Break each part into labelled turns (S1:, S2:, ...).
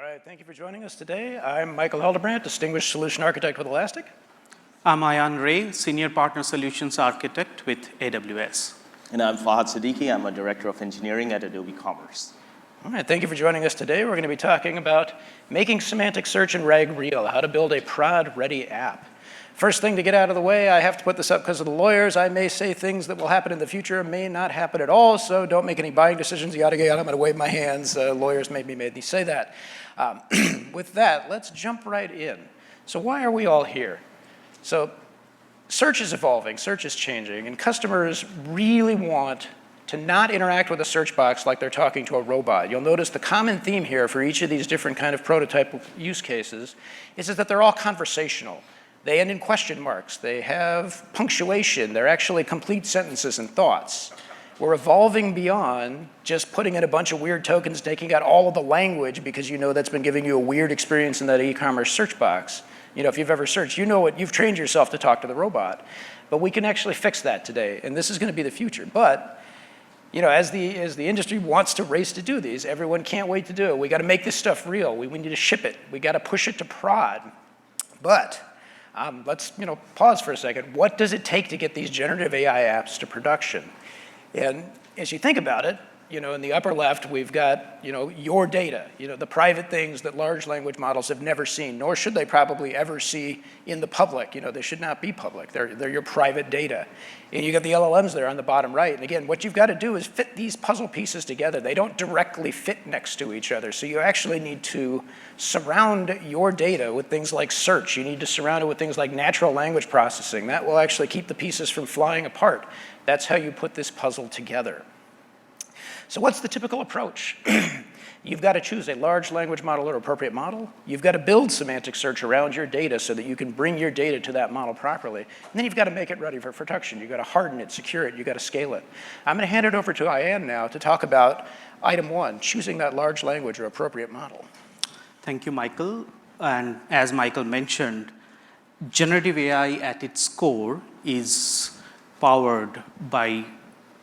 S1: right, thank you for joining us today. I'm Michael Hildebrandt, Distinguished Solution Architect with Elastic.
S2: I'm Ayan Ray, Senior Partner Solutions Architect with AWS.
S3: And I'm Fahad Siddiqui. I'm a Director of Engineering at Adobe Commerce.
S1: All right, thank you for joining us today. We're going to be talking about making semantic search and RAG real, how to build a prod-ready app. First thing to get out of the way, I have to put this up because of the lawyers. I may say things that will happen in the future, may not happen at all, so don't make any buying decisions, yada, yada. I'm going to wave my hands. Lawyers made me say that. With that, let's jump right in. So why are we all here? So search is evolving, search is changing, and customers really want to not interact with a search box like they're talking to a robot. You'll notice the common theme here for each of these different kind of prototype use cases is that they're all conversational. They end in question marks. They have punctuation. They're actually complete sentences and thoughts. We're evolving beyond just putting in a bunch of weird tokens, taking out all of the language because you know that's been giving you a weird experience in that e-commerce search box. You know, if you've ever searched, you know what, you've trained yourself to talk to the robot. But we can actually fix that today, and this is going to be the future. But, you know, as the industry wants to race to do these, everyone can't wait to do it. We got to make this stuff real. We need to ship it. We got to push it to prod. But let's pause for a second. What does it take to get these generative AI apps to production? And as you think about it, in the upper left, we've got, your data, the private things that large language models have never seen, nor should they probably ever see in the public. They should not be public. They're your private data. And you got the LLMs there on the bottom right. And again, what you've got to do is fit these puzzle pieces together. They don't directly fit next to each other. So you actually need to surround your data with things like search. You need to surround it with things like natural language processing. That will actually keep the pieces from flying apart. That's how you put this puzzle together. So what's the typical approach? You've got to choose a large language model or appropriate model. You've got to build semantic search around your data so that you can bring your data to that model properly. And then you've got to make it ready for production. You've got to harden it, secure it, you've got to scale it. I'm going to hand it over to Ayan now to talk about item one, choosing that large language or appropriate model.
S2: Thank you, Michael. And as Michael mentioned, generative AI at its core is powered by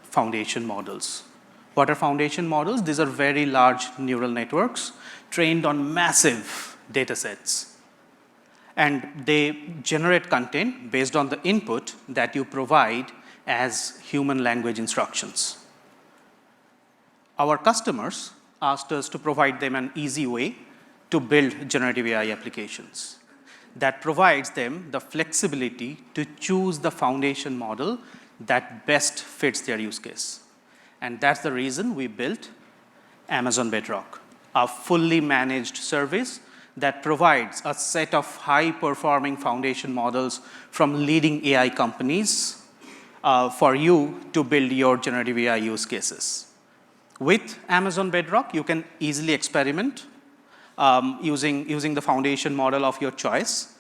S2: foundation models. What are foundation models? These are very large neural networks trained on massive data sets. And they generate content based on the input that you provide as human language instructions. Our customers asked us to provide them an easy way to build generative AI applications that provides them the flexibility to choose the foundation model that best fits their use case. And that's the reason we built Amazon Bedrock, a fully managed service that provides a set of high-performing foundation models from leading AI companies for you to build your generative AI use cases. With Amazon Bedrock, you can easily experiment using the foundation model of your choice.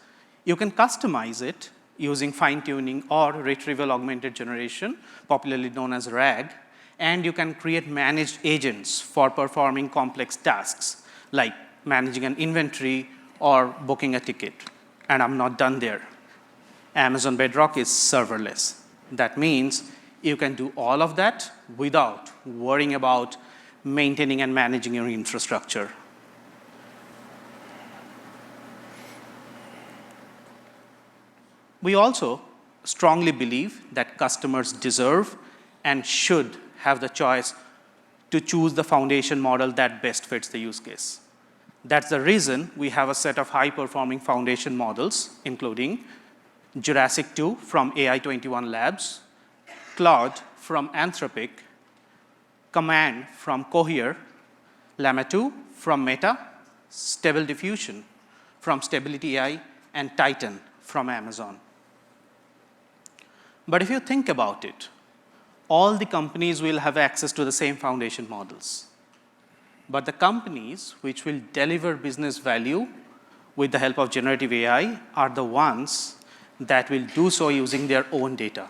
S2: You can customize it using fine-tuning or retrieval augmented generation, popularly known as RAG. And you can create managed agents for performing complex tasks, like managing an inventory or booking a ticket. And I'm not done there. Amazon Bedrock is serverless. That means you can do all of that without worrying about maintaining and managing your infrastructure. We also strongly believe that customers deserve and should have the choice to choose the foundation model that best fits the use case. That's the reason we have a set of high-performing foundation models, including Jurassic 2 from AI201 Labs, Claude from Anthropic, Command from Cohere, Llama 2 from Meta, Stable Diffusion from Stability AI, and Titan from Amazon. But if you think about it, all the companies will have access to the same foundation models. But the companies which will deliver business value with the help of generative AI are the ones that will do so using their own data.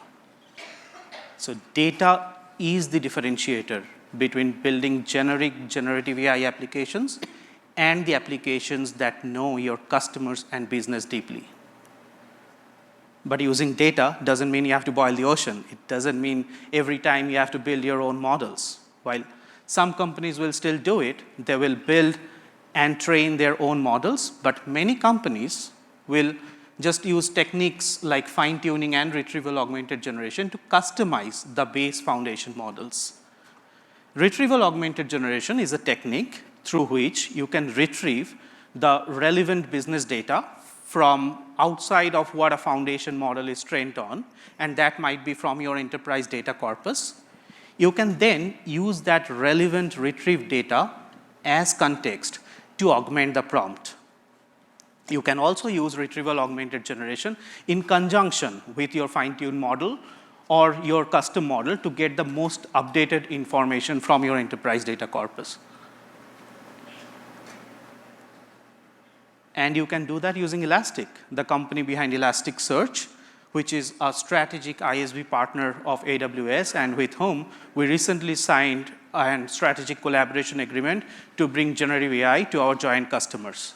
S2: So data is the differentiator between building generic generative AI applications and the applications that know your customers and business deeply. But using data doesn't mean you have to boil the ocean. It doesn't mean every time you have to build your own models. While some companies will still do it, they will build and train their own models, but many companies will just use techniques like fine-tuning and retrieval augmented generation to customize the base foundation models. Retrieval augmented generation is a technique through which you can retrieve the relevant business data from outside of what a foundation model is trained on, and that might be from your enterprise data corpus. You can then use that relevant retrieved data as context to augment the prompt. You can also use retrieval augmented generation in conjunction with your fine-tuned model or your custom model to get the most updated information from your enterprise data corpus. And you can do that using Elastic, the company behind Elasticsearch, which is a strategic ISV partner of AWS and with whom we recently signed a strategic collaboration agreement to bring generative AI to our joint customers.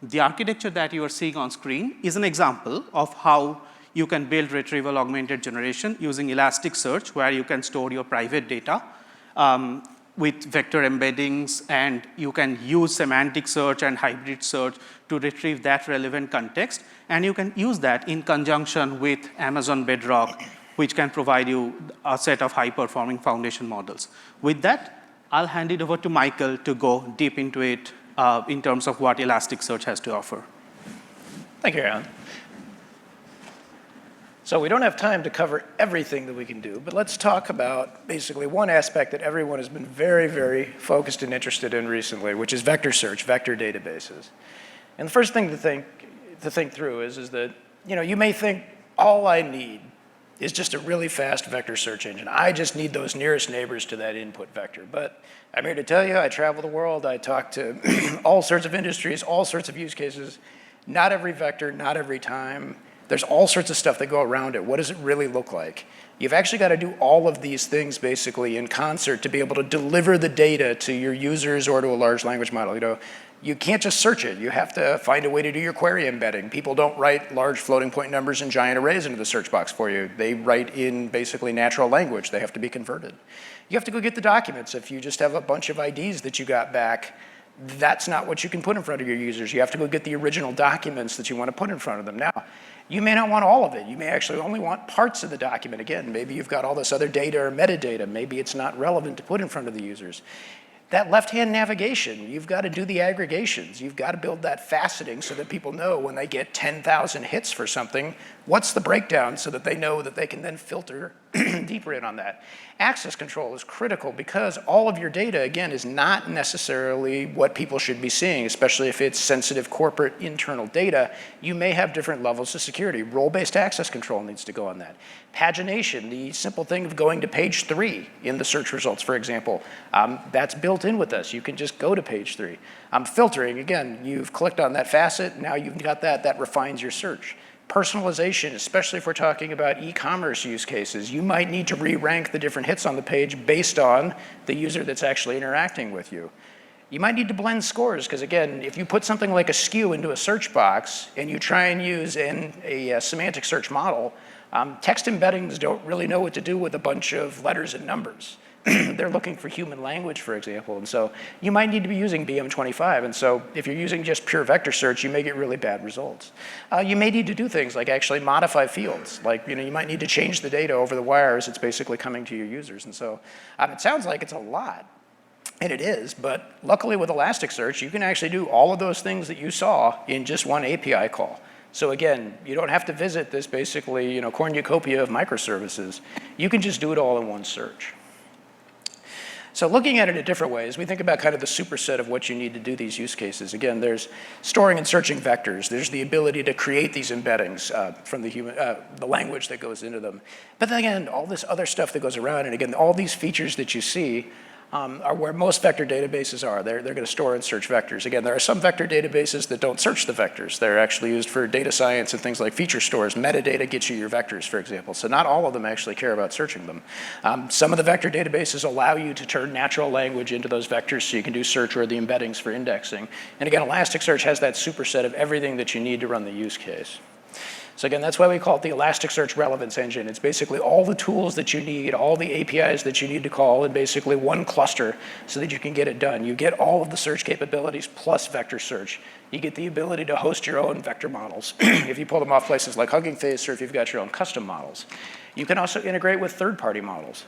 S2: The architecture that you are seeing on screen is an example of how you can build retrieval augmented generation using Elasticsearch, where you can store your private data with vector embeddings, and you can use semantic search and hybrid search to retrieve that relevant context. And you can use that in conjunction with Amazon Bedrock, which can provide you a set of high-performing foundation models. With that, I'll hand it over to Michael to go deep into it in terms of what Elasticsearch has to offer.
S1: Thank you, Aaron. So we don't have time to cover everything that we can do, but let's talk about basically one aspect that everyone has been very, very focused and interested in recently, which is vector search, vector databases. And the first thing to think through is that you may think all I need is just a really fast vector search engine. I just need those nearest neighbors to that input vector. But I'm here to tell you, I travel the world, I talk to all sorts of industries, all sorts of use cases. Not every vector, not every time. There's all sorts of stuff that go around it. What does it really look like? You've actually got to do all of these things basically in concert to be able to deliver the data to your users or to a large language model. You can't just search it. You have to find a way to do your query embedding. People don't write large floating point numbers and giant arrays into the search box for you. They write in basically natural language. They have to be converted. You have to go get the documents. If you just have a bunch of IDs that you got back, that's not what you can put in front of your users. You have to go get the original documents that you want to put in front of them. Now, you may not want all of it. You may actually only want parts of the document. Again, maybe you've got all this other data or metadata. Maybe it's not relevant to put in front of the users. That left-hand navigation, you've got to do the aggregations. You've got to build that faceting so that people know when they get 10,000 hits for something, what's the breakdown so that they know that they can then filter deeper in on that. Access control is critical because all of your data, again, is not necessarily what people should be seeing, especially if it's sensitive corporate internal data. You may have different levels of security. Role-based access control needs to go on that. Pagination, the simple thing of going to page 3 in the search results, for example, that's built in with us. You can just go to page 3. Filtering, again, you've clicked on that facet, now you've got that refines your search. Personalization, especially if we're talking about e-commerce use cases, you might need to re-rank the different hits on the page based on the user that's actually interacting with you. You might need to blend scores, because again, if you put something like a SKU into a search box and you try and use a semantic search model, text embeddings don't really know what to do with a bunch of letters and numbers. They're looking for human language, for example, and so you might need to be using BM25, and so if you're using just pure vector search, you may get really bad results. You may need to do things like actually modify fields, like you might need to change the data over the wire as it's basically coming to your users, and so it sounds like it's a lot, and it is, but luckily with Elasticsearch, you can actually do all of those things that you saw in just one API call. So again, you don't have to visit this basically cornucopia of microservices. You can just do it all in one search. So looking at it a different way, as we think about kind of the superset of what you need to do these use cases, again, there's storing and searching vectors. There's the ability to create these embeddings from the language that goes into them. But then again, all this other stuff that goes around, and again, all these features that you see are where most vector databases are. They're going to store and search vectors. Again, there are some vector databases that don't search the vectors. They're actually used for data science and things like feature stores. Metadata gets you your vectors, for example. So not all of them actually care about searching them. Some of the vector databases allow you to turn natural language into those vectors so you can do search or the embeddings for indexing. And again, Elasticsearch has that superset of everything that you need to run the use case. So again, that's why we call it the Elasticsearch Relevance Engine. It's basically all the tools that you need, all the APIs that you need to call in basically one cluster so that you can get it done. You get all of the search capabilities plus vector search. You get the ability to host your own vector models if you pull them off places like Hugging Face or if you've got your own custom models. You can also integrate with third-party models.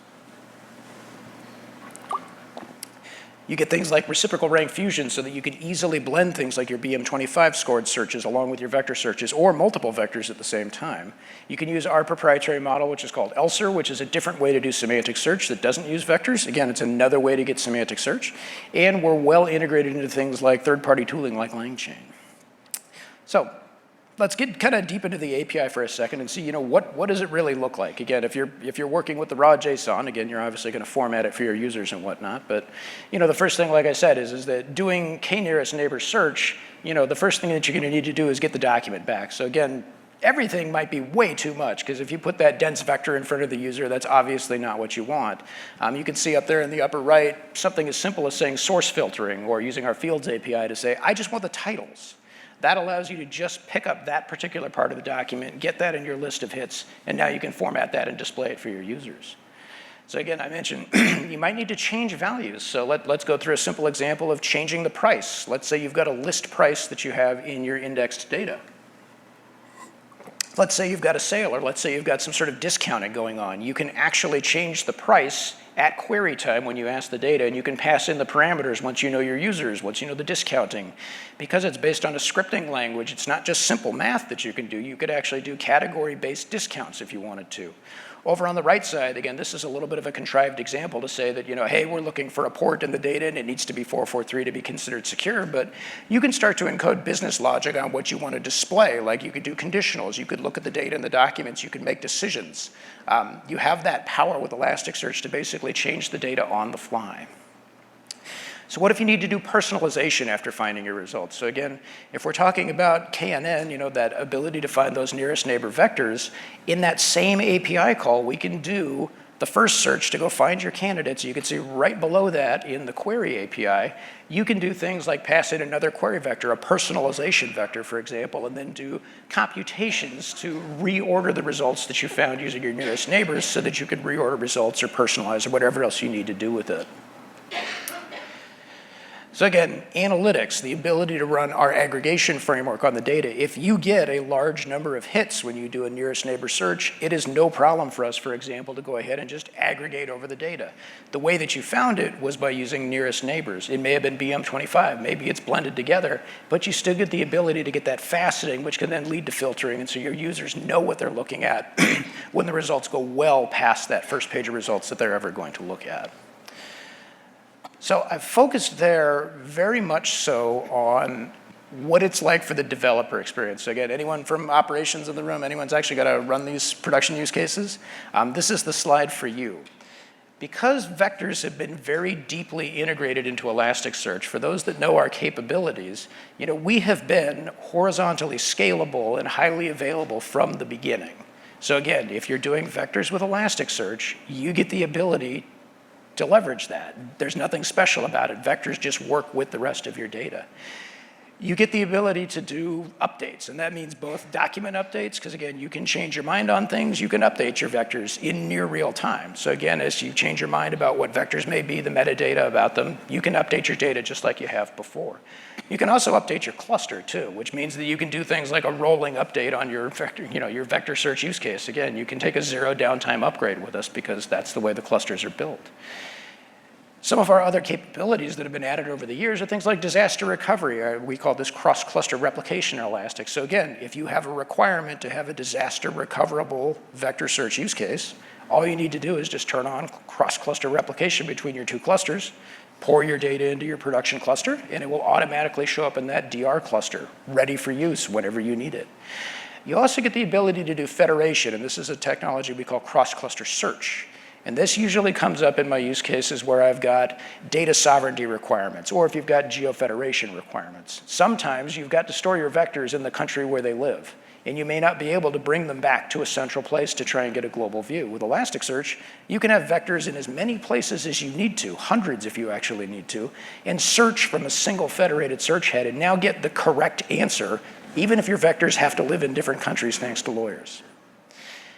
S1: You get things like reciprocal rank fusion so that you can easily blend things like your BM25 scored searches along with your vector searches or multiple vectors at the same time. You can use our proprietary model, which is called ELSER, which is a different way to do semantic search that doesn't use vectors. Again, it's another way to get semantic search. And we're well integrated into things like third-party tooling like LangChain. So let's get kind of deep into the API for a second and see, what does it really look like? Again, if you're working with the raw JSON, again, you're obviously going to format it for your users and whatnot. But, the first thing, like I said, is that doing k-nearest neighbor search, the first thing that you're going to need to do is get the document back. So again, everything might be way too much, because if you put that dense vector in front of the user, that's obviously not what you want. You can see up there in the upper right, something as simple as saying source filtering or using our fields API to say, I just want the titles. That allows you to just pick up that particular part of the document, get that in your list of hits, and now you can format that and display it for your users. So again, I mentioned you might need to change values. So let's go through a simple example of changing the price. Let's say you've got a list price that you have in your indexed data. Let's say you've got a sale, or let's say you've got some sort of discounting going on. You can actually change the price at query time when you ask the data, and you can pass in the parameters once you know your users, once you know the discounting. Because it's based on a scripting language, it's not just simple math that you can do. You could actually do category-based discounts if you wanted to. Over on the right side, again, this is a little bit of a contrived example to say that, hey, we're looking for a port in the data and it needs to be 443 to be considered secure, but you can start to encode business logic on what you want to display. Like you could do conditionals, you could look at the data in the documents, you could make decisions. You have that power with Elasticsearch to basically change the data on the fly. So what if you need to do personalization after finding your results? So again, if we're talking about KNN, that ability to find those nearest neighbor vectors, in that same API call, we can do the first search to go find your candidates. You can see right below that in the query API, you can do things like pass in another query vector, a personalization vector, for example, and then do computations to reorder the results that you found using your nearest neighbors so that you could reorder results or personalize or whatever else you need to do with it. So again, analytics, the ability to run our aggregation framework on the data. If you get a large number of hits when you do a nearest neighbor search, it is no problem for us, for example, to go ahead and just aggregate over the data. The way that you found it was by using nearest neighbors. It may have been BM25, maybe it's blended together, but you still get the ability to get that faceting, which can then lead to filtering, and so your users know what they're looking at when the results go well past that first page of results that they're ever going to look at. So I've focused there very much so on what it's like for the developer experience. So again, anyone from operations in the room, anyone's actually got to run these production use cases? This is the slide for you. Because vectors have been very deeply integrated into Elasticsearch, for those that know our capabilities, we have been horizontally scalable and highly available from the beginning. So again, if you're doing vectors with Elasticsearch, you get the ability to leverage that. There's nothing special about it. Vectors just work with the rest of your data. You get the ability to do updates, and that means both document updates, because again, you can change your mind on things, you can update your vectors in near real time. So again, as you change your mind about what vectors may be, the metadata about them, you can update your data just like you have before. You can also update your cluster too, which means that you can do things like a rolling update on your vector, your vector search use case. Again, you can take a zero downtime upgrade with us because that's the way the clusters are built. Some of our other capabilities that have been added over the years are things like disaster recovery. We call this cross-cluster replication in Elastic. So again, if you have a requirement to have a disaster recoverable vector search use case, all you need to do is just turn on cross-cluster replication between your two clusters, pour your data into your production cluster, and it will automatically show up in that DR cluster, ready for use whenever you need it. You also get the ability to do federation, and this is a technology we call cross-cluster search. And this usually comes up in my use cases where I've got data sovereignty requirements, or if you've got geofederation requirements. Sometimes you've got to store your vectors in the country where they live, and you may not be able to bring them back to a central place to try and get a global view. With Elasticsearch, you can have vectors in as many places as you need to, hundreds if you actually need to, and search from a single federated search head and now get the correct answer even if your vectors have to live in different countries thanks to lawyers.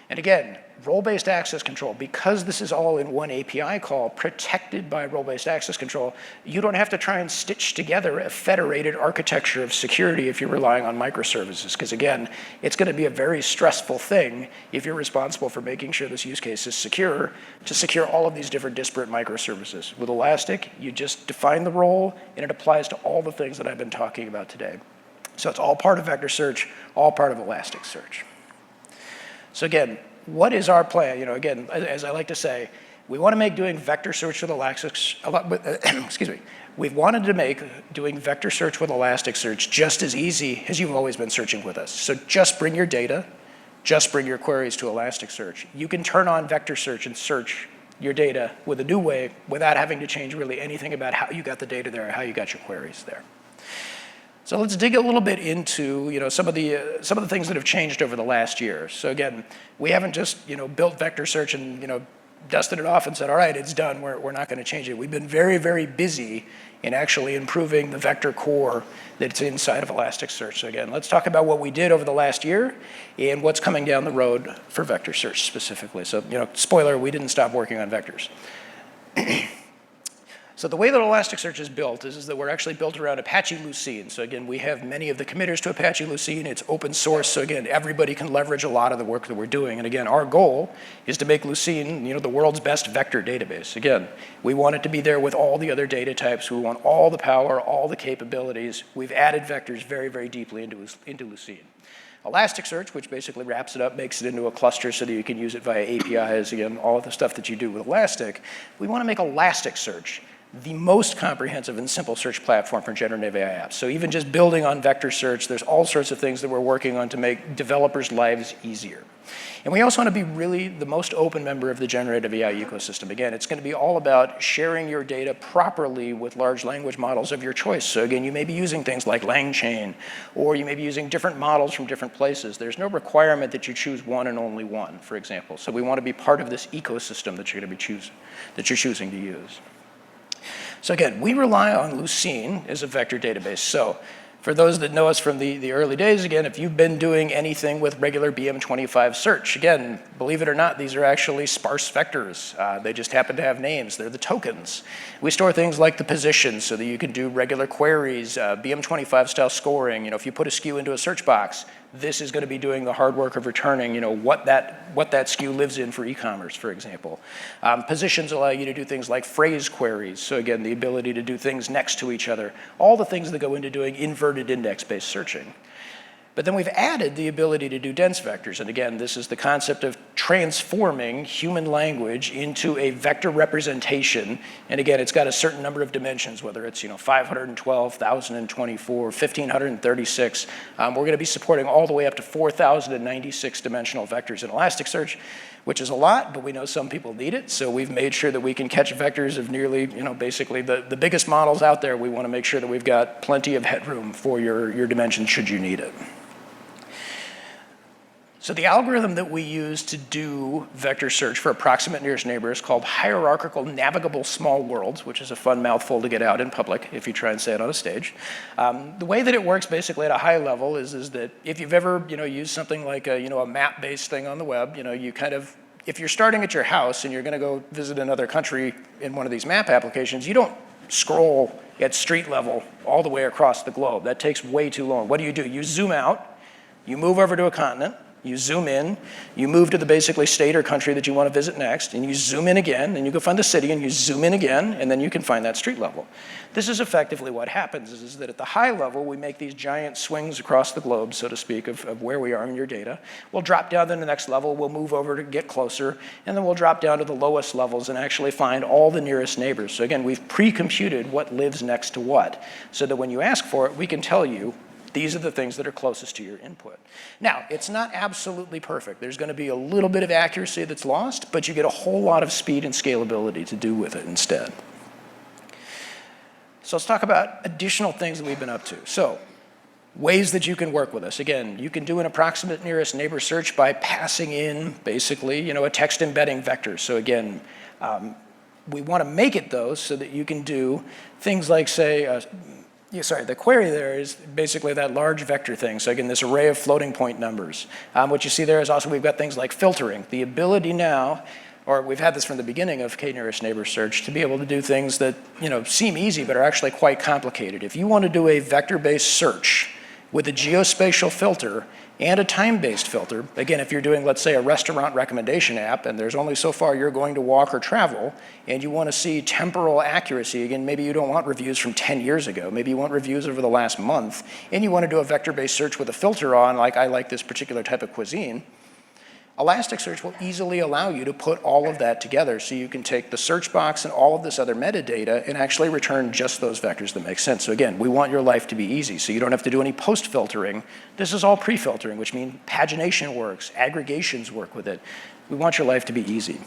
S1: And again, role-based access control, because this is all in one API call, protected by role-based access control, you don't have to try and stitch together a federated architecture of security if you're relying on microservices, because again, it's going to be a very stressful thing if you're responsible for making sure this use case is secure, to secure all of these different disparate microservices. With Elastic, you just define the role, and it applies to all the things that I've been talking about today. So it's all part of vector search, all part of Elasticsearch. So again, what is our plan? Again, as I like to say, we want to make doing vector search with excuse me, we've wanted to make doing vector search with Elasticsearch just as easy as you've always been searching with us. So just bring your data, just bring your queries to Elasticsearch. You can turn on vector search and search your data with a new way without having to change really anything about how you got the data there or how you got your queries there. So let's dig a little bit into some of the things that have changed over the last year. So again, we haven't just built vector search and dusted it off and said, all right, it's done. We're not going to change it. We've been very, very busy in actually improving the vector core that's inside of Elasticsearch. So again, let's talk about what we did over the last year and what's coming down the road for vector search specifically. So spoiler, we didn't stop working on vectors. So the way that Elasticsearch is built is that we're actually built around Apache Lucene. So again, we have many of the committers to Apache Lucene. It's open source, so again, everybody can leverage a lot of the work that we're doing. And again, our goal is to make Lucene, the world's best vector database. Again, we want it to be there with all the other data types. We want all the power, all the capabilities. We've added vectors very, very deeply into Lucene. Elasticsearch, which basically wraps it up, makes it into a cluster so that you can use it via APIs, again, all of the stuff that you do with Elastic. We want to make Elasticsearch the most comprehensive and simple search platform for generative AI apps. So even just building on vector search, there's all sorts of things that we're working on to make developers' lives easier. And we also want to be really the most open member of the generative AI ecosystem. Again, it's going to be all about sharing your data properly with large language models of your choice. So again, you may be using things like LangChain, or you may be using different models from different places. There's no requirement that you choose one and only one, for example. So we want to be part of this ecosystem that you're choosing to use. So again, we rely on Lucene as a vector database. So for those that know us from the early days, again, if you've been doing anything with regular BM25 search, again, believe it or not, these are actually sparse vectors. They just happen to have names. They're the tokens. We store things like the positions so that you can do regular queries, BM25 style scoring. If you put a SKU into a search box, this is going to be doing the hard work of returning, what that SKU lives in for e-commerce, for example. Positions allow you to do things like phrase queries. So again, the ability to do things next to each other. All the things that go into doing inverted index-based searching. But then we've added the ability to do dense vectors. And again, this is the concept of transforming human language into a vector representation. And again, it's got a certain number of dimensions, whether it's 512, 1,024, 1,536. We're going to be supporting all the way up to 4,096 dimensional vectors in Elasticsearch, which is a lot, but we know some people need it. So we've made sure that we can catch vectors of nearly, basically the biggest models out there. We want to make sure that we've got plenty of headroom for your dimensions should you need it. So the algorithm that we use to do vector search for approximate nearest neighbor is called hierarchical navigable small worlds, which is a fun mouthful to get out in public if you try and say it on a stage. The way that it works basically at a high level is that if you've ever used something like a map-based thing on the web, you kind of, if you're starting at your house and you're going to go visit another country in one of these map applications, you don't scroll at street level all the way across the globe. That takes way too long. What do? You zoom out, you move over to a continent, you zoom in, you move to the basically state or country that you want to visit next, and you zoom in again, and you go find the city, and you zoom in again, and then you can find that street level. This is effectively what happens, is that at the high level, we make these giant swings across the globe, so to speak, of where we are in your data. We'll drop down to the next level, we'll move over to get closer, and then we'll drop down to the lowest levels and actually find all the nearest neighbors. So again, we've pre-computed what lives next to what, so that when you ask for it, we can tell you these are the things that are closest to your input. Now, it's not absolutely perfect. There's going to be a little bit of accuracy that's lost, but you get a whole lot of speed and scalability to do with it instead. So let's talk about additional things that we've been up to. So, ways that you can work with us. Again, you can do an approximate nearest neighbor search by passing in, basically, a text embedding vector. So again, we want to make it, though, so that you can do things like, say, The query there is basically that large vector thing. So again, this array of floating point numbers. What you see there is also we've got things like filtering. The ability now, or we've had this from the beginning of k-nearest neighbor search, to be able to do things that seem easy but are actually quite complicated. If you want to do a vector-based search with a geospatial filter and a time-based filter, again, if you're doing, let's say, a restaurant recommendation app, and there's only so far you're going to walk or travel, and you want to see temporal accuracy, again, maybe you don't want reviews from 10 years ago, maybe you want reviews over the last month, and you want to do a vector-based search with a filter on, like I like this particular type of cuisine, Elasticsearch will easily allow you to put all of that together, so you can take the search box and all of this other metadata and actually return just those vectors that make sense. So again, we want your life to be easy, so you don't have to do any post-filtering. This is all pre-filtering, which means pagination works, aggregations work with it. We want your life to be easy.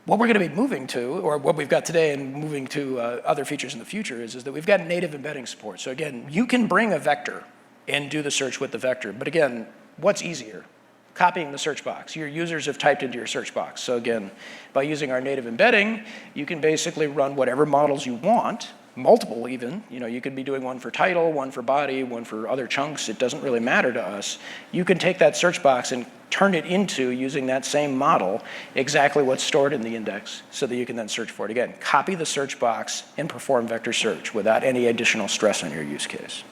S1: What we're going to be moving to, or what we've got today and moving to other features in the future is that we've got native embedding support. So again, you can bring a vector and do the search with the vector, but again, what's easier? Copying the search box. Your users have typed into your search box. So again, by using our native embedding, you can basically run whatever models you want, multiple even. You could be doing one for title, one for body, one for other chunks. It doesn't really matter to us. You can take that search box and turn it into, using that same model, exactly what's stored in the index so that you can then search for it. Again, copy the search box and perform vector search without any additional stress on your use case.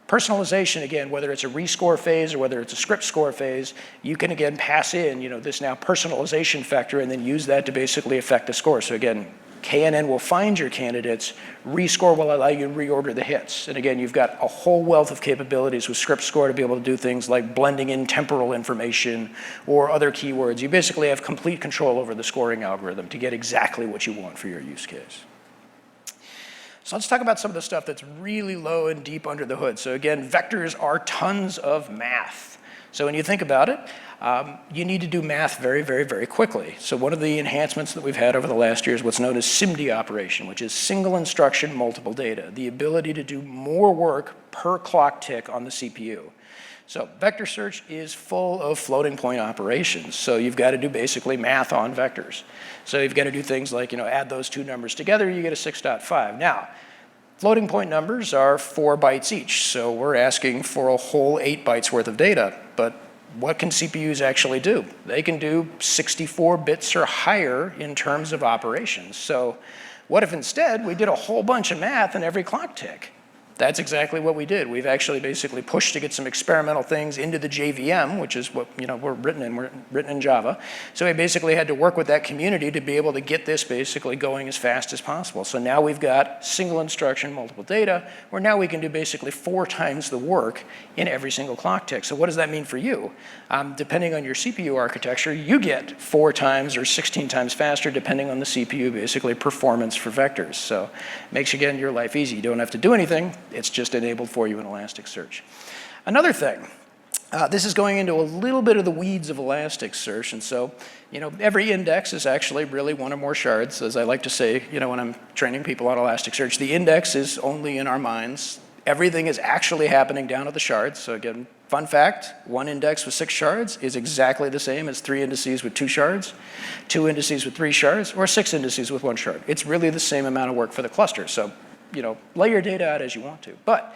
S1: Personalization, again, whether it's a rescore phase or whether it's a script score phase, you can again pass in this now personalization factor and then use that to basically affect the score. So again, KNN will find your candidates, rescore will allow you to reorder the hits. And again, you've got a whole wealth of capabilities with script score to be able to do things like blending in temporal information or other keywords. You basically have complete control over the scoring algorithm to get exactly what you want for your use case. So let's talk about some of the stuff that's really low and deep under the hood. So again, vectors are tons of math. So when you think about it, you need to do math very, very, very quickly. So one of the enhancements that we've had over the last year is what's known as SIMD operation, which is single instruction, multiple data, the ability to do more work per clock tick on the CPU. So vector search is full of floating point operations. So you've got to do basically math on vectors. So you've got to do things like, add those two numbers together, you get a 6.5. Now, floating point numbers are 4 bytes each. So we're asking for a whole 8 bytes worth of data. But what can CPUs actually do? They can do 64 bits or higher in terms of operations. So what if instead we did a whole bunch of math in every clock tick? That's exactly what we did. We've actually basically pushed to get some experimental things into the JVM, which is what we're written in Java. So we basically had to work with that community to be able to get this basically going as fast as possible. So now we've got single instruction, multiple data, where now we can do basically 4 times the work in every single clock tick. So what does that mean for you? Depending on your CPU architecture, you get 4 times or 16 times faster depending on the CPU basically performance for vectors. So it makes, again, your life easy. You don't have to do anything. It's just enabled for you in Elasticsearch. Another thing, this is going into a little bit of the weeds of Elasticsearch, and so every index is actually really one or more shards. As I like to say when I'm training people on Elasticsearch, the index is only in our minds. Everything is actually happening down at the shards. So again, fun fact, 1 index with 6 shards is exactly the same as 3 indices with 2 shards, 2 indices with 3 shards, or 6 indices with 1 shard. It's really the same amount of work for the cluster. So lay your data out as you want to. But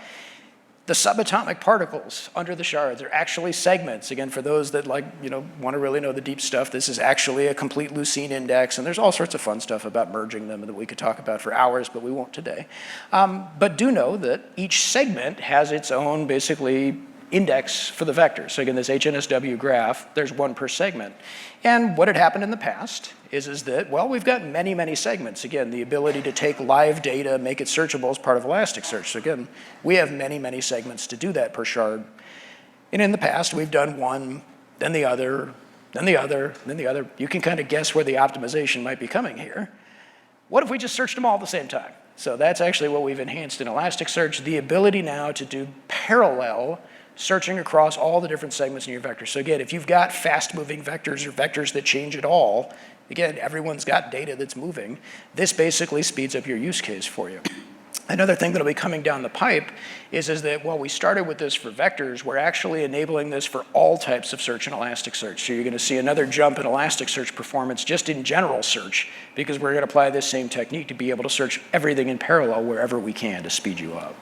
S1: the subatomic particles under the shards are actually segments. Again, for those that want to really know the deep stuff, this is actually a complete Lucene index, and there's all sorts of fun stuff about merging them that we could talk about for hours, but we won't today. But do know that each segment has its own basically index for the vector. So again, this HNSW graph, there's 1 per segment. And what had happened in the past is that, well, we've got many, many segments. Again, the ability to take live data, make it searchable is part of Elasticsearch. So again, we have many, many segments to do that per shard. And in the past, we've done one, then the other, then the other, then the other. You can kind of guess where the optimization might be coming here. What if we just searched them all at the same time? So that's actually what we've enhanced in Elasticsearch, the ability now to do parallel searching across all the different segments in your vector. So again, if you've got fast-moving vectors or vectors that change at all, again, everyone's got data that's moving. This basically speeds up your use case for you. Another thing that'll be coming down the pipe is that while we started with this for vectors, we're actually enabling this for all types of search in Elasticsearch. So you're going to see another jump in Elasticsearch performance just in general search, because we're going to apply this same technique to be able to search everything in parallel wherever we can to speed you up.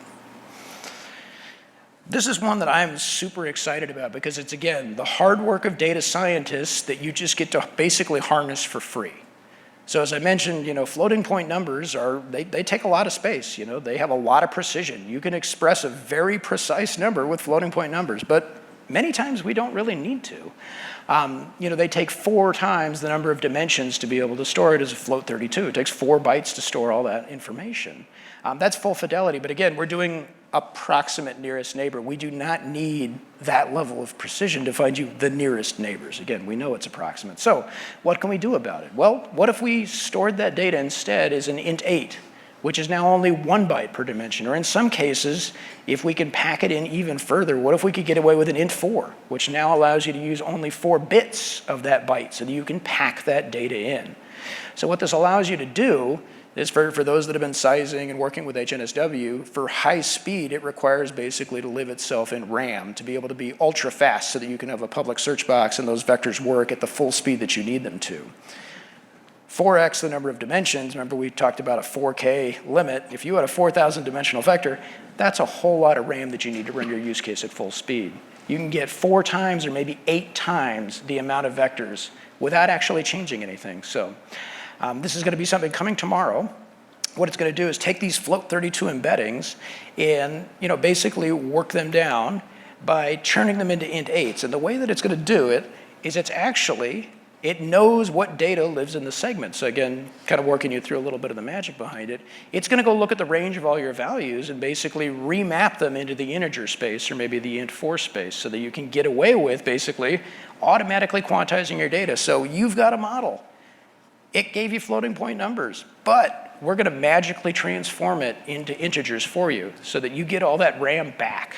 S1: This is one that I'm super excited about because it's, again, the hard work of data scientists that you just get to basically harness for free. So as I mentioned, floating point numbers they take a lot of space. They have a lot of precision. You can express a very precise number with floating point numbers, but many times we don't really need to. They take 4 times the number of dimensions to be able to store it as a float 32. It takes 4 bytes to store all that information. That's full fidelity, but again, we're doing approximate nearest neighbor. We do not need that level of precision to find you the nearest neighbors. Again, we know it's approximate. So what can we do about it? Well, what if we stored that data instead as an int8, which is now only 1 byte per dimension? Or in some cases, if we can pack it in even further, what if we could get away with an int4, which now allows you to use only 4 bits of that byte so that you can pack that data in? So what this allows you to do is for those that have been sizing and working with HNSW, for high speed, it requires basically to live itself in RAM to be able to be ultra fast so that you can have a public search box and those vectors work at the full speed that you need them to. 4x the number of dimensions. Remember we talked about a 4K limit. If you had a 4,000 dimensional vector, that's a whole lot of RAM that you need to run your use case at full speed. You can get 4 times or maybe 8 times the amount of vectors without actually changing anything. So this is going to be something coming tomorrow. What it's going to do is take these float 32 embeddings and basically work them down by churning them into int8s. And the way that it's going to do it is it knows what data lives in the segment. So again, kind of working you through a little bit of the magic behind it. It's going to go look at the range of all your values and basically remap them into the integer space or maybe the int4 space so that you can get away with basically automatically quantizing your data. So you've got a model. It gave you floating point numbers, but we're going to magically transform it into integers for you so that you get all that RAM back.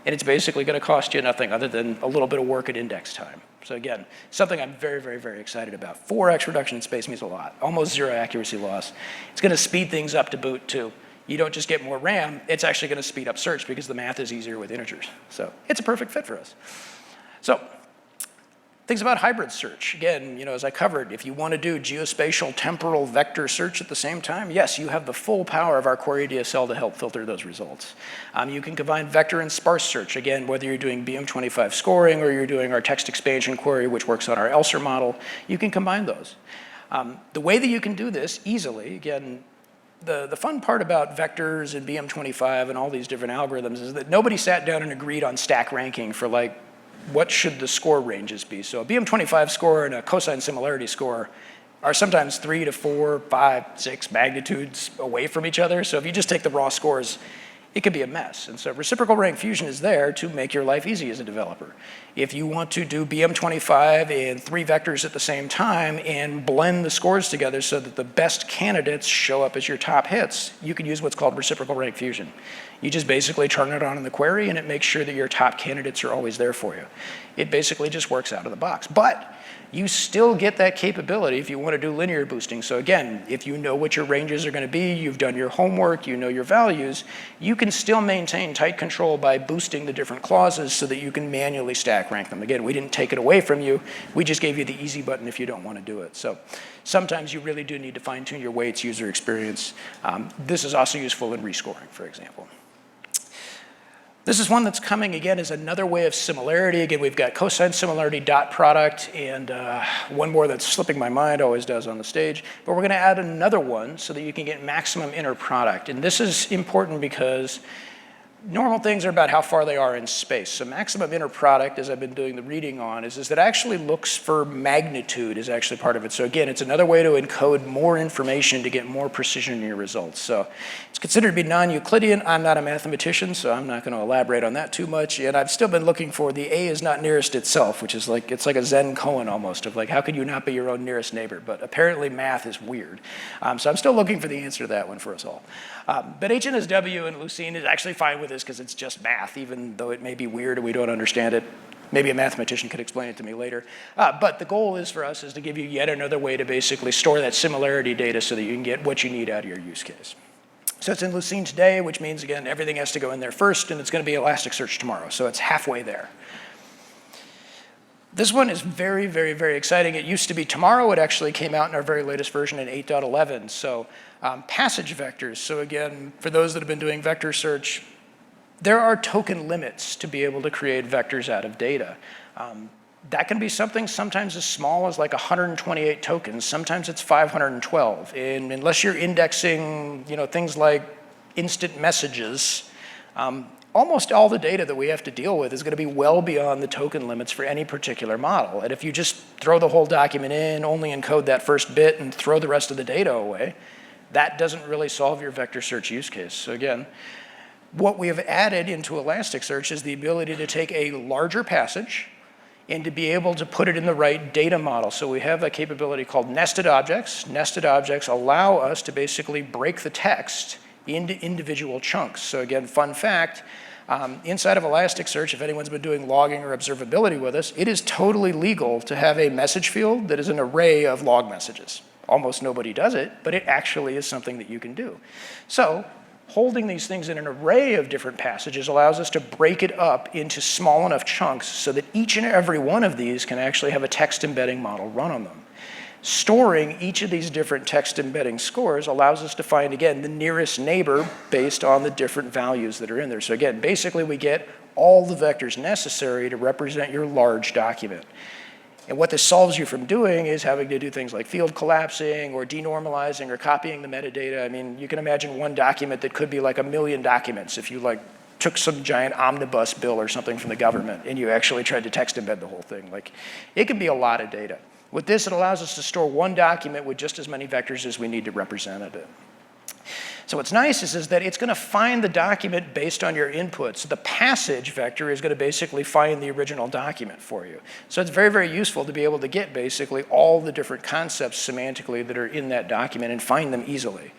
S1: And it's basically going to cost you nothing other than a little bit of work at index time. So again, something I'm very, very, very excited about. 4x reduction in space means a lot, almost 0 accuracy loss. It's going to speed things up to boot too. You don't just get more RAM, it's actually going to speed up search because the math is easier with integers. So it's a perfect fit for us. So things about hybrid search. Again, as I covered, if you want to do geospatial temporal vector search at the same time, yes, you have the full power of our query DSL to help filter those results. You can combine vector and sparse search. Again, whether you're doing BM25 scoring or you're doing our text expansion query, which works on our ELSER model, you can combine those. The way that you can do this easily, again, the fun part about vectors and BM25 and all these different algorithms is that nobody sat down and agreed on stack ranking for what should the score ranges be? So a BM25 score and a cosine similarity score are sometimes 3 to 4, 5, 6 magnitudes away from each other. So if you just take the raw scores, it could be a mess. And so reciprocal rank fusion is there to make your life easy as a developer. If you want to do BM25 and 3 vectors at the same time and blend the scores together so that the best candidates show up as your top hits, you can use what's called reciprocal rank fusion. You just basically turn it on in the query and it makes sure that your top candidates are always there for you. It basically just works out of the box. But you still get that capability if you want to do linear boosting. So again, if you know what your ranges are going to be, you've done your homework, you know your values, you can still maintain tight control by boosting the different clauses so that you can manually stack rank them. Again, we didn't take it away from you, we just gave you the easy button if you don't want to do it. So sometimes you really do need to fine tune your weights, user experience. This is also useful in rescoring, for example. This is one that's coming again as another way of similarity. Again, we've got cosine similarity dot product and one more that's slipping my mind, always does on the stage. But we're going to add another one so that you can get maximum inner product. And this is important because normal things are about how far they are in space. So maximum inner product, as I've been doing the reading on, is that it actually looks for magnitude is actually part of it. So again, it's another way to encode more information to get more precision in your results. So it's considered to be non-Euclidean. I'm not a mathematician, so I'm not going to elaborate on that too much. And I've still been looking for the A is not nearest itself, which is it's like a Zen koan almost of how could you not be your own nearest neighbor? But apparently math is weird. So I'm still looking for the answer to that one for us all. But HNSW and Lucene is actually fine with this because it's just math, even though it may be weird and we don't understand it. Maybe a mathematician could explain it to me later. But the goal is for us is to give you yet another way to basically store that similarity data so that you can get what you need out of your use case. So it's in Lucene today, which means, again, everything has to go in there first, and it's going to be Elasticsearch tomorrow. So it's halfway there. This one is very, very, very exciting. It used to be tomorrow. It actually came out in our very latest version in 8.11. So passage vectors. So again, for those that have been doing vector search, there are token limits to be able to create vectors out of data. That can be something sometimes as small as like 128 tokens. Sometimes it's 512. And unless you're indexing, things like instant messages, almost all the data that we have to deal with is going to be well beyond the token limits for any particular model. And if you just throw the whole document in, only encode that first bit, and throw the rest of the data away, that doesn't really solve your vector search use case. So again, what we have added into Elasticsearch is the ability to take a larger passage and to be able to put it in the right data model. So we have a capability called nested objects. Nested objects allow us to basically break the text into individual chunks. So again, fun fact, inside of Elasticsearch, if anyone's been doing logging or observability with us, it is totally legal to have a message field that is an array of log messages. Almost nobody does it, but it actually is something that you can do. So holding these things in an array of different passages allows us to break it up into small enough chunks so that each and every one of these can actually have a text embedding model run on them. Storing each of these different text embedding scores allows us to find, again, the nearest neighbor based on the different values that are in there. So again, basically we get all the vectors necessary to represent your large document. And what this solves you from doing is having to do things like field collapsing or denormalizing or copying the metadata. I mean, you can imagine one document that could be like 1 million documents if you took some giant omnibus bill or something from the government and you actually tried to text embed the whole thing. It can be a lot of data. With this, it allows us to store one document with just as many vectors as we need to represent it. So what's nice is that it's going to find the document based on your inputs. The passage vector is going to basically find the original document for you. So it's very, very useful to be able to get basically all the different concepts semantically that are in that document and find them easily.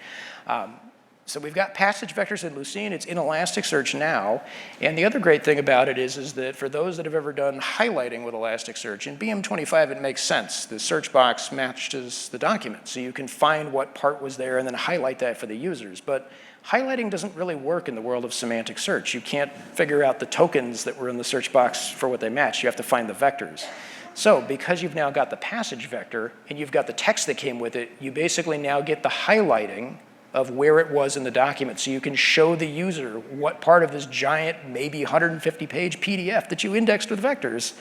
S1: So we've got passage vectors in Lucene. It's in Elasticsearch now. And the other great thing about it is that for those that have ever done highlighting with Elasticsearch, in BM25 it makes sense. The search box matches the document. So you can find what part was there and then highlight that for the users. But highlighting doesn't really work in the world of semantic search. You can't figure out the tokens that were in the search box for what they match. You have to find the vectors. So because you've now got the passage vector and you've got the text that came with it, you basically now get the highlighting of where it was in the document. So you can show the user what part of this giant, maybe 150-page PDF that you indexed with vectors,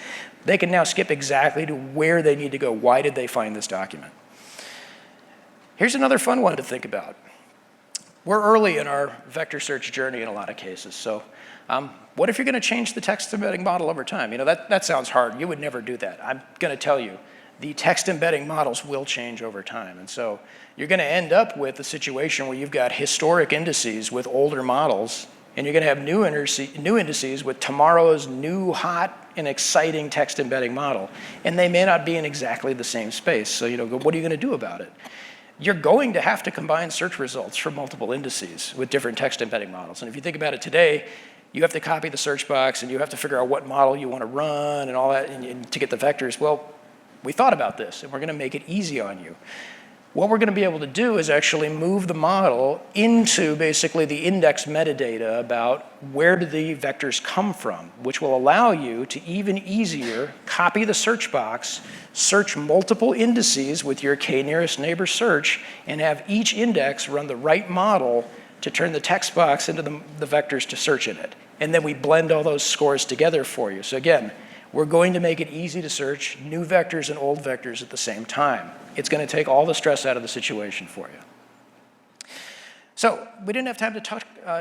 S1: they can now skip exactly to where they need to go. Why did they find this document? Here's another fun one to think about. We're early in our vector search journey in a lot of cases. So what if you're going to change the text embedding model over time? That sounds hard. You would never do that. I'm going to tell you, the text embedding models will change over time. And so you're going to end up with a situation where you've got historic indices with older models, and you're going to have new indices with tomorrow's new, hot, and exciting text embedding model. And they may not be in exactly the same space. So what are you going to do about it? You're going to have to combine search results from multiple indices with different text embedding models. And if you think about it today, you have to copy the search box, and you have to figure out what model you want to run and all that and to get the vectors. Well, we thought about this, and we're going to make it easy on you. What we're going to be able to do is actually move the model into basically the index metadata about where do the vectors come from, which will allow you to even easier copy the search box, search multiple indices with your k-nearest neighbor search, and have each index run the right model to turn the text box into the vectors to search in it. And then we blend all those scores together for you. So again, we're going to make it easy to search new vectors and old vectors at the same time. It's going to take all the stress out of the situation for you. So we didn't have time to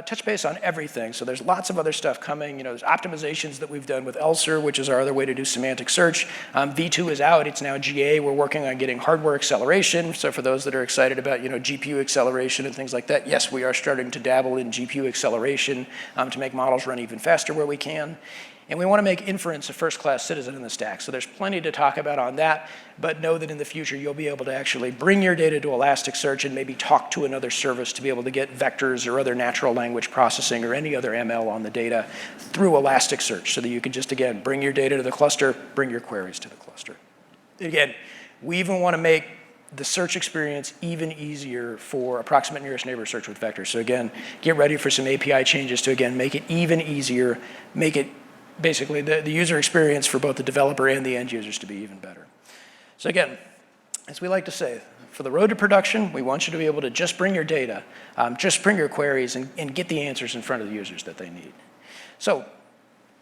S1: touch base on everything, so there's lots of other stuff coming. There's optimizations that we've done with ELSER, which is our other way to do semantic search. V2 is out, it's now GA. We're working on getting hardware acceleration. So for those that are excited about GPU acceleration and things like that, yes, we are starting to dabble in GPU acceleration to make models run even faster where we can. And we want to make inference a first-class citizen in the stack. So there's plenty to talk about on that, but know that in the future you'll be able to actually bring your data to Elasticsearch and maybe talk to another service to be able to get vectors or other natural language processing or any other ML on the data through Elasticsearch so that you can just, again, bring your data to the cluster, bring your queries to the cluster. Again, we even want to make the search experience even easier for approximate nearest neighbor search with vectors. So again, get ready for some API changes to, again, make it even easier, make it basically the user experience for both the developer and the end users to be even better. So again, as we like to say, for the road to production, we want you to be able to just bring your data, just bring your queries and get the answers in front of the users that they need. So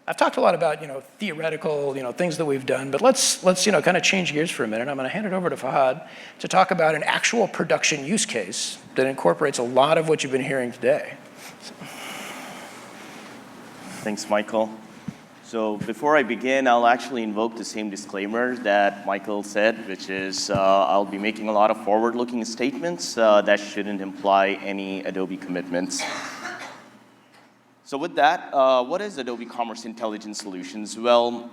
S1: I've talked a lot about, theoretical, things that we've done, but let's kind of change gears for a minute. I'm going to hand it over to Fahad to talk about an actual production use case that incorporates a lot of what you've been hearing today.
S3: Thanks, Michael. So before I begin, I'll actually invoke the same disclaimer that Michael said, which is I'll be making a lot of forward-looking statements that shouldn't imply any Adobe commitments. So with that, what is Adobe Commerce Intelligence Solutions? Well,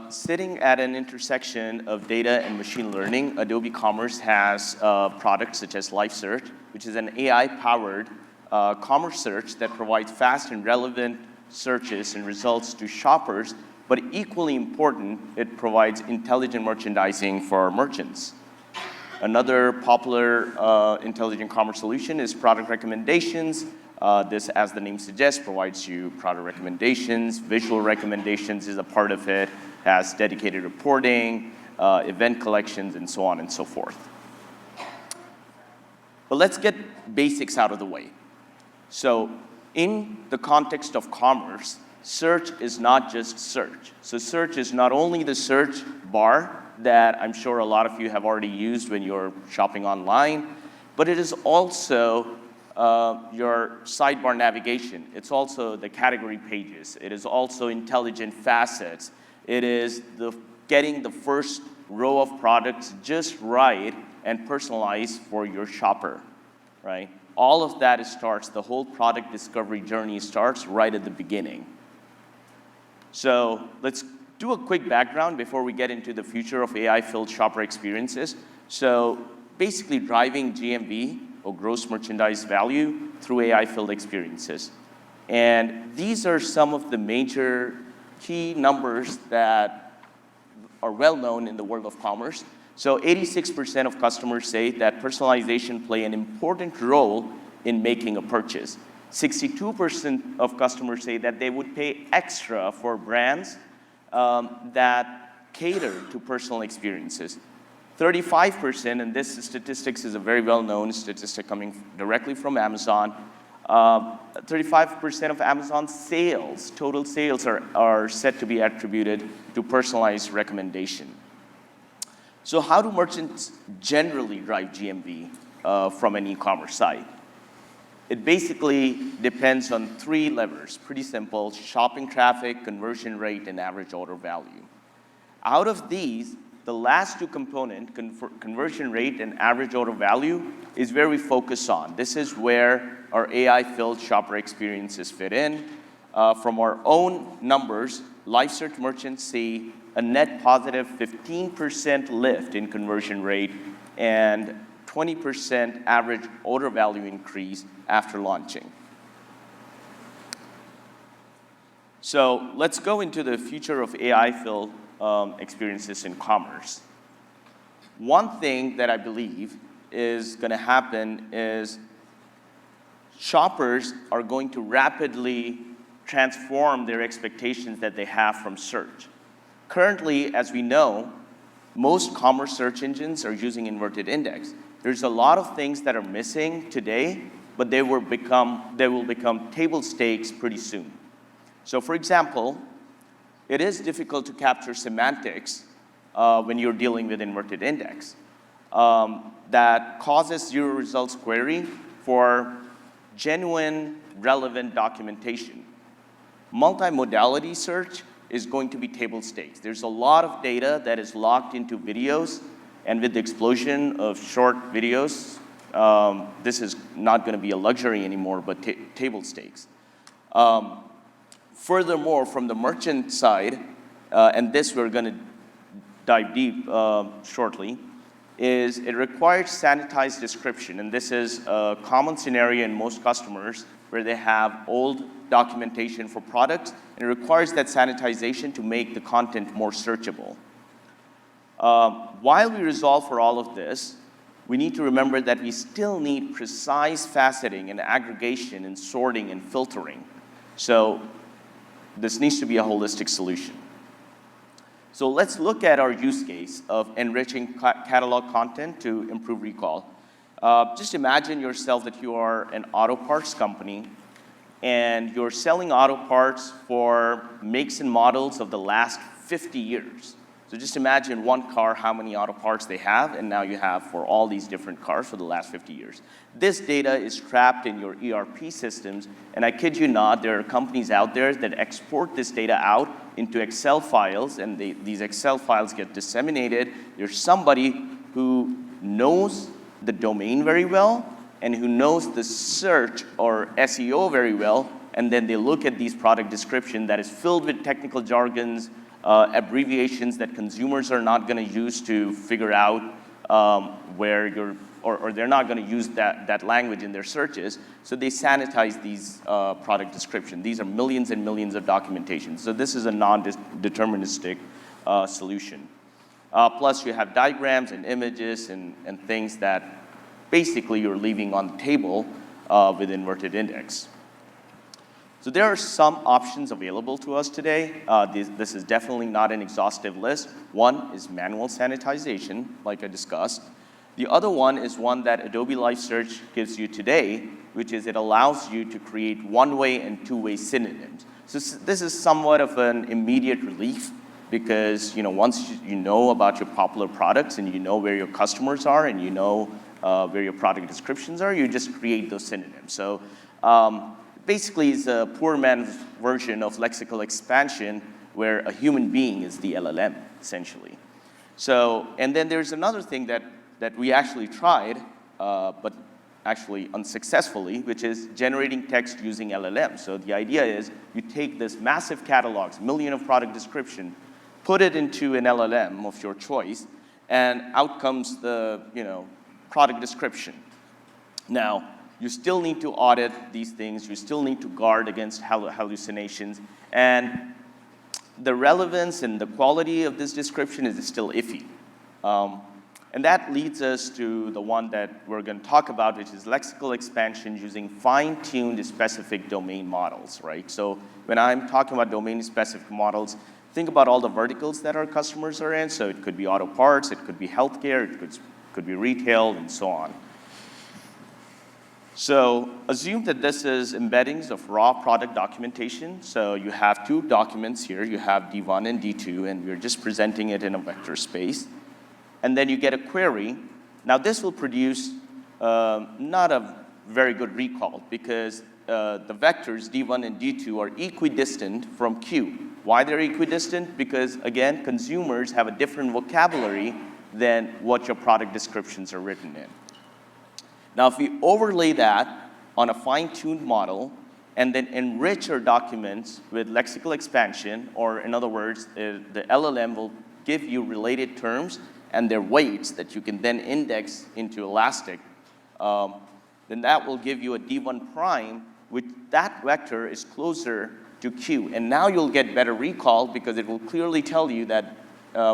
S3: sitting at an intersection of data and machine learning, Adobe Commerce has products such as Live Search, which is an AI-powered commerce search that provides fast and relevant searches and results to shoppers, but equally important, it provides intelligent merchandising for merchants. Another popular intelligent commerce solution is product recommendations. This, as the name suggests, provides you product recommendations. Visual recommendations is a part of it, has dedicated reporting, event collections, and so on and so forth. But let's get basics out of the way. So in the context of commerce, search is not just search. So search is not only the search bar that I'm sure a lot of you have already used when you're shopping online, but it is also your sidebar navigation. It's also the category pages. It is also intelligent facets. It is getting the first row of products just right and personalized for your shopper, right? All of that starts, the whole product discovery journey starts right at the beginning. So let's do a quick background before we get into the future of AI-filled shopper experiences. So basically driving GMV, or gross merchandise value, through AI-filled experiences. And these are some of the major key numbers that are well known in the world of commerce. So 86% of customers say that personalization play an important role in making a purchase. 62% of customers say that they would pay extra for brands that cater to personal experiences. 35%, and this statistics is a very well-known statistic coming directly from Amazon, 35% of Amazon's sales, total sales, are said to be attributed to personalized recommendation. So how do merchants generally drive GMV from an e-commerce site? It basically depends on 3 levers, pretty simple: shopping traffic, conversion rate, and average order value. Out of these, the last 2 components, conversion rate and average order value, is where we focus on. This is where our AI-filled shopper experiences fit in. From our own numbers, Live Search merchants see a net positive 15% lift in conversion rate and 20% average order value increase after launching. So let's go into the future of AI-filled experiences in commerce. One thing that I believe is going to happen is shoppers are going to rapidly transform their expectations that they have from search. Currently, as we know, most commerce search engines are using inverted index. There's a lot of things that are missing today, but they will become table stakes pretty soon. So for example, it is difficult to capture semantics when you're dealing with inverted index. That causes zero results query for genuine, relevant documentation. Multimodality search is going to be table stakes. There's a lot of data that is locked into videos, and with the explosion of short videos, this is not going to be a luxury anymore, but table stakes. Furthermore, from the merchant side, and this we're going to dive deep shortly, is it requires sanitized description. And this is a common scenario in most customers where they have old documentation for products, and it requires that sanitization to make the content more searchable. While we resolve for all of this, we need to remember that we still need precise faceting and aggregation and sorting and filtering. So this needs to be a holistic solution. So let's look at our use case of enriching catalog content to improve recall. Just imagine yourself that you are an auto parts company and you're selling auto parts for makes and models of the last 50 years. So just imagine one car, how many auto parts they have, and now you have for all these different cars for the last 50 years. This data is trapped in your ERP systems, and I kid you not, there are companies out there that export this data out into Excel files, and these Excel files get disseminated. There's somebody who knows the domain very well, and who knows the search or SEO very well, and then they look at these product description that is filled with technical jargons, abbreviations that consumers are not going to use to figure out where you're, or they're not going to use that language in their searches. So they sanitize these product descriptions. These are millions and millions of documentation. So this is a non-deterministic solution. Plus you have diagrams and images and things that basically you're leaving on the table with inverted index. So there are some options available to us today. This is definitely not an exhaustive list. One is manual sanitization, like I discussed. The other one is one that Adobe Live Search gives you today, which is it allows you to create one-way and two-way synonyms. So this is somewhat of an immediate relief because once you know about your popular products and you know where your customers are and you know where your product descriptions are, you just create those synonyms. So basically, it's a poor man's version of lexical expansion where a human being is the LLM, essentially. So, and then there's another thing that we actually tried, but actually unsuccessfully, which is generating text using LLM. So the idea is you take this massive catalogs, million of product description, put it into an LLM of your choice, and out comes the product description. Now, you still need to audit these things. You still need to guard against hallucinations. And the relevance and the quality of this description is still iffy. And that leads us to the one that we're going to talk about, which is lexical expansion using fine-tuned specific domain models, right? So when I'm talking about domain-specific models, think about all the verticals that our customers are in. So it could be auto parts, it could be healthcare, it could be retail, and so on. So assume that this is embeddings of raw product documentation. So you have two documents here. You have D1 and D2, and we're just presenting it in a vector space. And then you get a query. Now this will produce not a very good recall because the vectors D1 and D2 are equidistant from Q. Why they're equidistant? Because again, consumers have a different vocabulary than what your product descriptions are written in. Now, if we overlay that on a fine-tuned model and then enrich our documents with lexical expansion, or in other words, the LLM will give you related terms and their weights that you can then index into Elastic, then that will give you a D1 prime, which that vector is closer to Q. And now you'll get better recall because it will clearly tell you that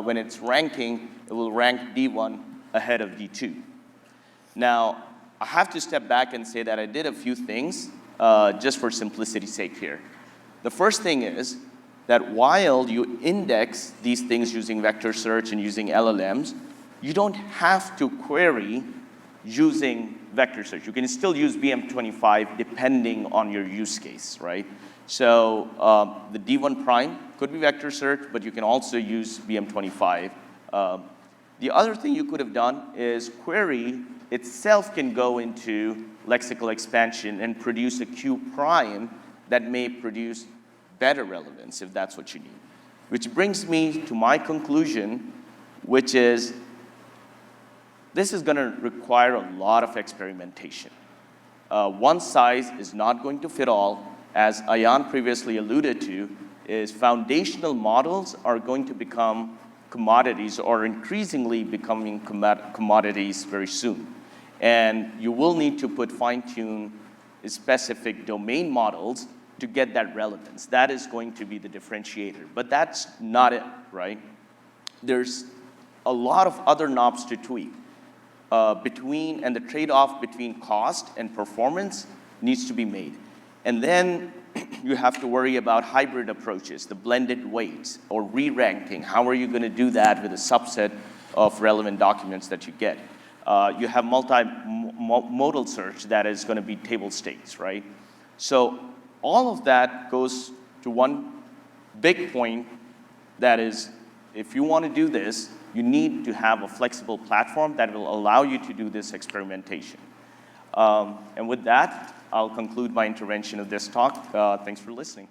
S3: when it's ranking, it will rank D1 ahead of D2. Now, I have to step back and say that I did a few things just for simplicity's sake here. The first thing is that while you index these things using vector search and using LLMs, you don't have to query using vector search. You can still use BM25 depending on your use case, right? So the D1 prime could be vector search, but you can also use BM25. The other thing you could have done is query itself can go into lexical expansion and produce a Q prime that may produce better relevance if that's what you need. Which brings me to my conclusion, which is this is going to require a lot of experimentation. One size is not going to fit all. As Ayan previously alluded to, is foundational models are going to become commodities or increasingly becoming commodities very soon. And you will need to put fine-tune specific domain models to get that relevance. That is going to be the differentiator. But that's not it, right? There's a lot of other knobs to tweak. and the trade-off between cost and performance needs to be made. And then you have to worry about hybrid approaches, the blended weights, or re-ranking. How are you going to do that with a subset of relevant documents that you get? You have multimodal search that is going to be table stakes, right? So all of that goes to one big point, that is, if you want to do this, you need to have a flexible platform that will allow you to do this experimentation. And with that, I'll conclude my intervention of this talk. Thanks for listening.